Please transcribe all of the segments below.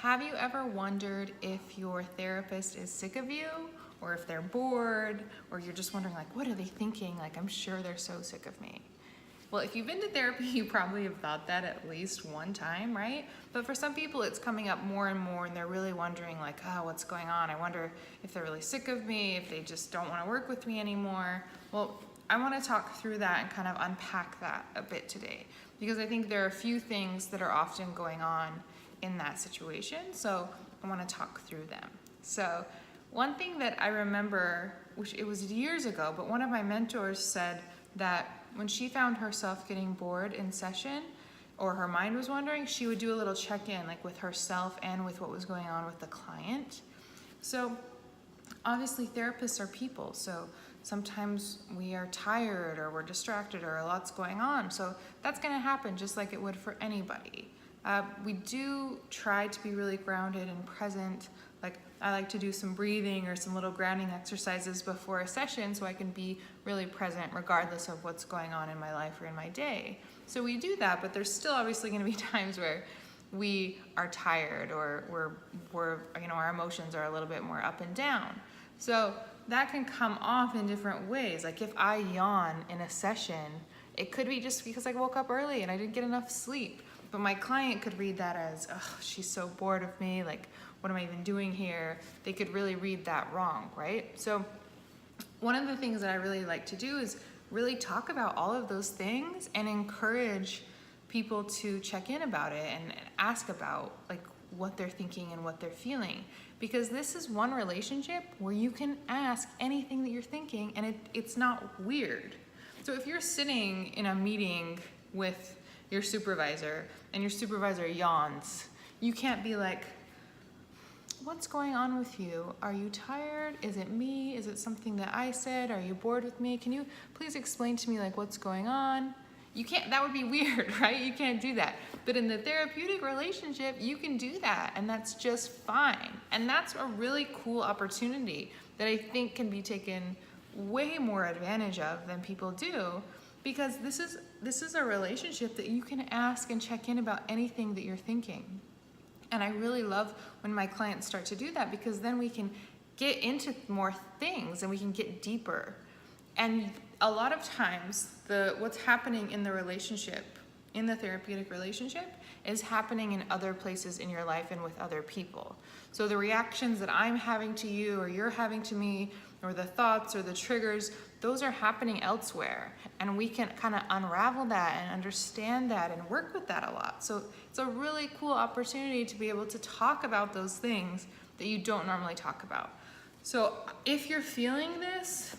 Have you ever wondered if your therapist is sick of you, or if they're bored, or you're just wondering like, what are they thinking? Like, I'm sure they're so sick of me. Well, if you've been to therapy, you probably have thought that at least one time, right? But for some people, it's coming up more and more, and they're really wondering like, oh, what's going on? I wonder if they're really sick of me, if they just don't want to work with me anymore. Well, I want to talk through that and kind of unpack that a bit today, because I think there are a few things that are often going on in that situation. So I want to talk through them. So one thing that I remember, which it was years ago, but one of my mentors said that when she found herself getting bored in session, or her mind was wandering, she would do a little check-in, like with herself and with what was going on with the client. So obviously therapists are people, so sometimes we are tired or we're distracted or a lot's going on. So that's gonna happen just like it would for anybody. We do try to be really grounded and present. Like, I like to do some breathing or some little grounding exercises before a session so I can be really present regardless of what's going on in my life or in my day. So we do that, but there's still obviously going to be times where we are tired, or we're our emotions are a little bit more up and down. So that can come off in different ways. Like if I yawn in a session, it could be just because I woke up early and I didn't get enough sleep. But my client could read that as, oh, she's so bored of me, like, what am I even doing here? They could really read that wrong, right? So one of the things that I really like to do is really talk about all of those things and encourage people to check in about it and ask about like what they're thinking and what they're feeling. Because this is one relationship where you can ask anything that you're thinking and it's not weird. So if you're sitting in a meeting with your supervisor and your supervisor yawns, you can't be like, what's going on with you? Are you tired? Is it me? Is it something that I said? Are you bored with me? Can you please explain to me like what's going on? You can't, that would be weird, right? You can't do that. But in the therapeutic relationship, you can do that, and that's just fine. And that's a really cool opportunity that I think can be taken way more advantage of than people do, because this is a relationship that you can ask and check in about anything that you're thinking. And I really love when my clients start to do that, because then we can get into more things and we can get deeper. And a lot of times what's happening in the relationship, in the therapeutic relationship, is happening in other places in your life and with other people. So the reactions that I'm having to you or you're having to me, or the thoughts or the triggers, those are happening elsewhere. And we can kind of unravel that and understand that and work with that a lot. So it's a really cool opportunity to be able to talk about those things that you don't normally talk about. So if you're feeling this,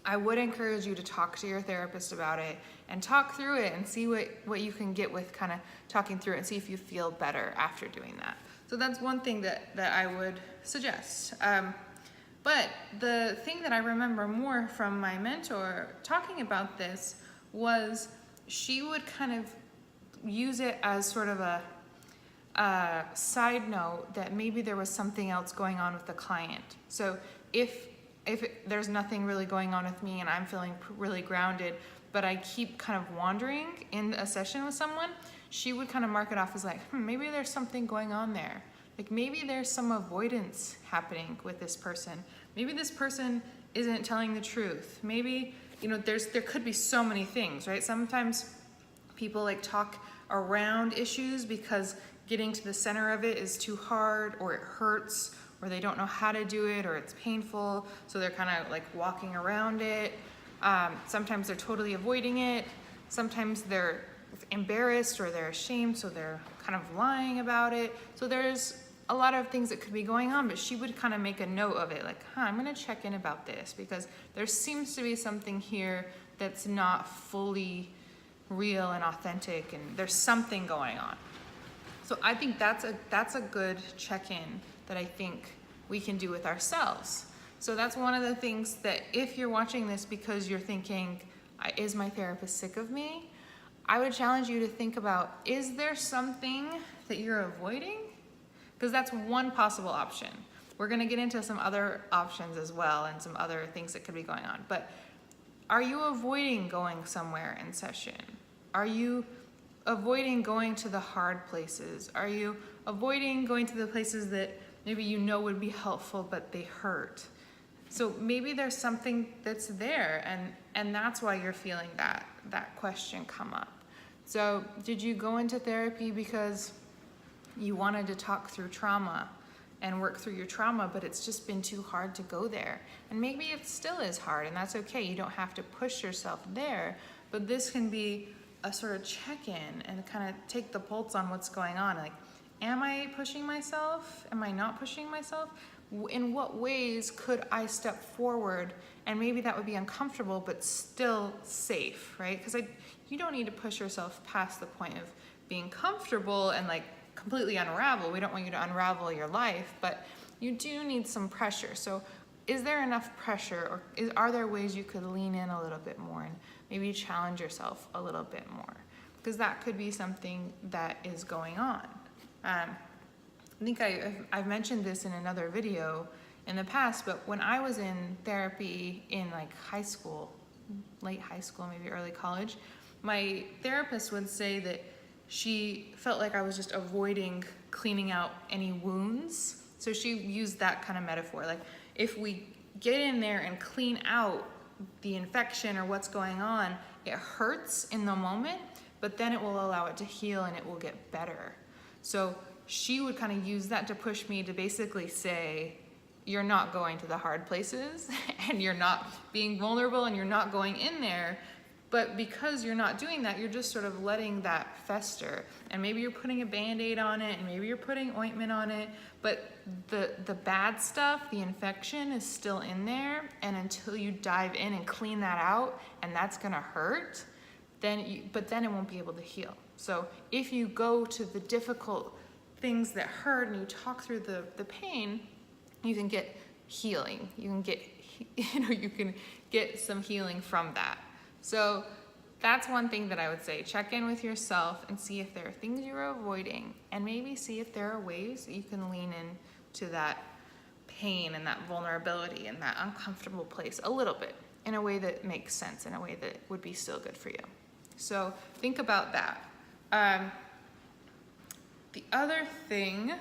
I would encourage you to talk to your therapist about it and talk through it and see what you can get with kind of talking through it and see if you feel better after doing that. So that's one thing that I would suggest. But the thing that I remember more from my mentor talking about this was she would kind of use it as sort of a side note that maybe there was something else going on with the client. So if there's nothing really going on with me and I'm feeling really grounded, but I keep kind of wandering in a session with someone, she would kind of mark it off as like, maybe there's something going on there. Like maybe there's some avoidance happening with this person. Maybe this person isn't telling the truth. Maybe, there could be so many things, right? Sometimes people like talk around issues because getting to the center of it is too hard, or it hurts, or they don't know how to do it, or it's painful. So they're kind of like walking around it. Sometimes they're totally avoiding it. Sometimes they're embarrassed or they're ashamed, so they're kind of lying about it. So there's a lot of things that could be going on, but she would kind of make a note of it, like, I'm gonna check in about this because there seems to be something here that's not fully real and authentic, and there's something going on. So I think that's a good check-in that I think we can do with ourselves. So that's one of the things that if you're watching this because you're thinking, is my therapist sick of me? I would challenge you to think about, is there something that you're avoiding? Because that's one possible option. We're gonna get into some other options as well and some other things that could be going on. But are you avoiding going somewhere in session? Are you avoiding going to the hard places? Are you avoiding going to the places that maybe you know would be helpful, but they hurt? So maybe there's something that's there, and that's why you're feeling that question come up. So did you go into therapy because you wanted to talk through trauma and work through your trauma, but it's just been too hard to go there? And maybe it still is hard, and that's okay. You don't have to push yourself there, but this can be a sort of check-in and kind of take the pulse on what's going on. Like, am I pushing myself? Am I not pushing myself? In what ways could I step forward? And maybe that would be uncomfortable, but still safe, right? Because you don't need to push yourself past the point of being comfortable and like completely unravel. We don't want you to unravel your life, but you do need some pressure. So is there enough pressure, or are there ways you could lean in a little bit more and maybe challenge yourself a little bit more? Because that could be something that is going on. I think I've mentioned this in another video in the past, but when I was in therapy in like high school, late high school, maybe early college, my therapist would say that she felt like I was just avoiding cleaning out any wounds. So she used that kind of metaphor. Like, if we get in there and clean out the infection or what's going on, it hurts in the moment, but then it will allow it to heal and it will get better. So she would kind of use that to push me to basically say, you're not going to the hard places and you're not being vulnerable and you're not going in there. But because you're not doing that, you're just sort of letting that fester. And maybe you're putting a Band-Aid on it, and maybe you're putting ointment on it, but the bad stuff, the infection is still in there. And until you dive in and clean that out, and that's gonna hurt, then it won't be able to heal. So if you go to the difficult things that hurt and you talk through the pain, you can get healing. You can get some healing from that. So that's one thing that I would say. Check in with yourself and see if there are things you're avoiding, and maybe see if there are ways that you can lean in to that pain and that vulnerability and that uncomfortable place a little bit, in a way that makes sense, in a way that would be still good for you. So think about that. The other thing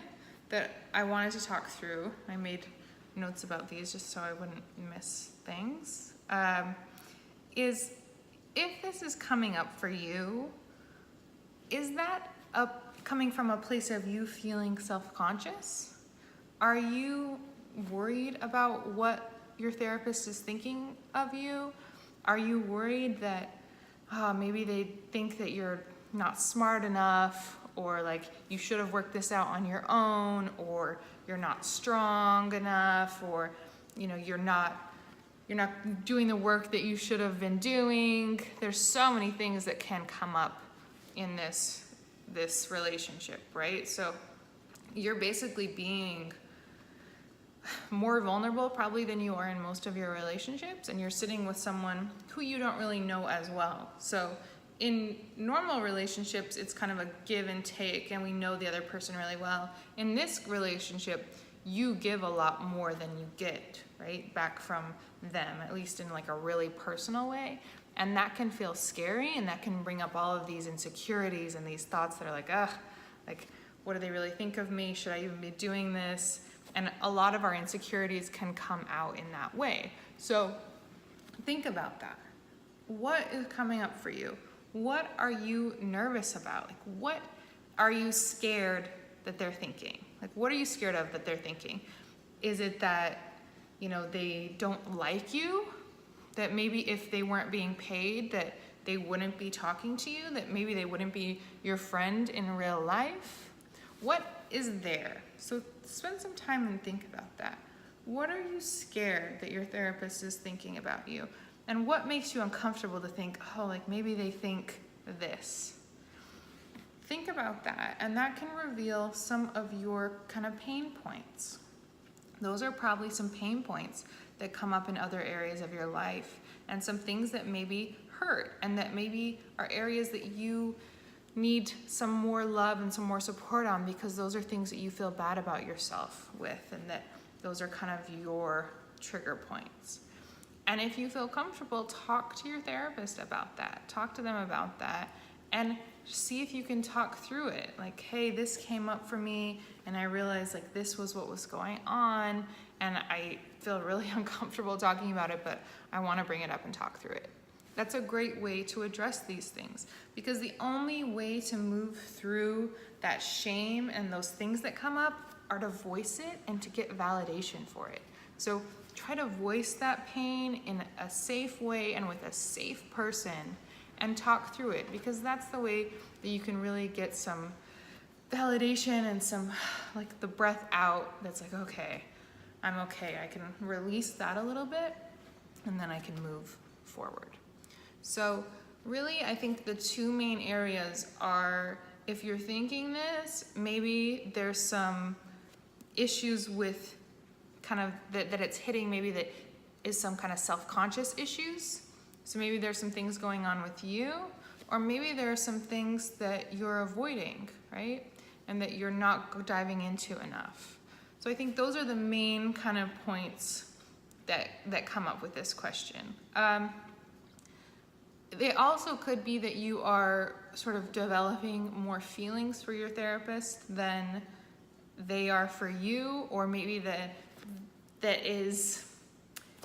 that I wanted to talk through, I made notes about these just so I wouldn't miss things, is if this is coming up for you, is that coming from a place of you feeling self-conscious? Are you worried about what your therapist is thinking of you? Are you worried that maybe they think that you're not smart enough, or like you should have worked this out on your own, or you're not strong enough, or you're not doing the work that you should have been doing? There's so many things that can come up in this relationship, right? So you're basically being more vulnerable probably than you are in most of your relationships, and you're sitting with someone who you don't really know as well. So in normal relationships, it's kind of a give and take, and we know the other person really well. In this relationship, you give a lot more than you get, right, back from them, at least in like a really personal way. And that can feel scary, and that can bring up all of these insecurities and these thoughts that are like, like, what do they really think of me? Should I even be doing this? And a lot of our insecurities can come out in that way. So think about that. What is coming up for you? What are you nervous about? Like, what are you scared that they're thinking? Like, what are you scared of that they're thinking? Is it that, they don't like you? That maybe if they weren't being paid, that they wouldn't be talking to you? That maybe they wouldn't be your friend in real life? What is there? So spend some time and think about that. What are you scared that your therapist is thinking about you? And what makes you uncomfortable to think, like maybe they think this? Think about that, and that can reveal some of your kind of pain points. Those are probably some pain points that come up in other areas of your life, and some things that maybe hurt, and that maybe are areas that you need some more love and some more support on, because those are things that you feel bad about yourself with, and that those are kind of your trigger points. And if you feel comfortable, talk to your therapist about that. Talk to them about that, and just see if you can talk through it. Like, hey, this came up for me and I realized like this was what was going on and I feel really uncomfortable talking about it, but I want to bring it up and talk through it. That's a great way to address these things, because the only way to move through that shame and those things that come up are to voice it and to get validation for it. So try to voice that pain in a safe way and with a safe person and talk through it, because that's the way that you can really get some validation and some like the breath out that's like, okay, I'm okay. I can release that a little bit and then I can move forward. So really, I think the two main areas are, if you're thinking this, maybe there's some issues with kind of that it's hitting, maybe that is some kind of self-conscious issues. So maybe there's some things going on with you, or maybe there are some things that you're avoiding, right? And that you're not diving into enough. So I think those are the main kind of points that come up with this question. It also could be that you are sort of developing more feelings for your therapist than they are for you, or maybe that is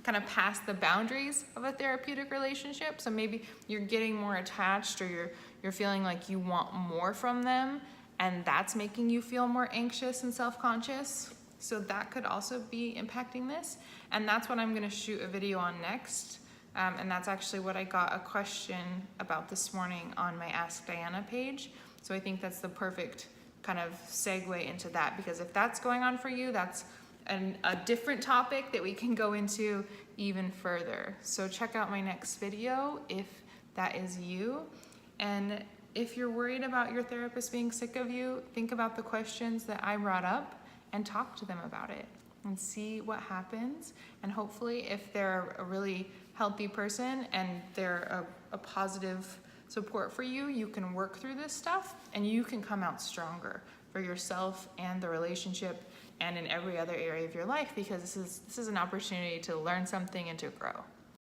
kind of past the boundaries of a therapeutic relationship. So maybe you're getting more attached, or you're feeling like you want more from them, and that's making you feel more anxious and self-conscious. So that could also be impacting this. And that's what I'm going to shoot a video on next. And that's actually what I got a question about this morning on my Ask Diana page. So I think that's the perfect kind of segue into that, because if that's going on for you, that's a different topic that we can go into even further. So check out my next video if that is you. And if you're worried about your therapist being sick of you, think about the questions that I brought up and talk to them about it and see what happens. And hopefully, if they're a really healthy person and they're a positive support for you, you can work through this stuff and you can come out stronger for yourself and the relationship and in every other area of your life, because this is an opportunity to learn something and to grow.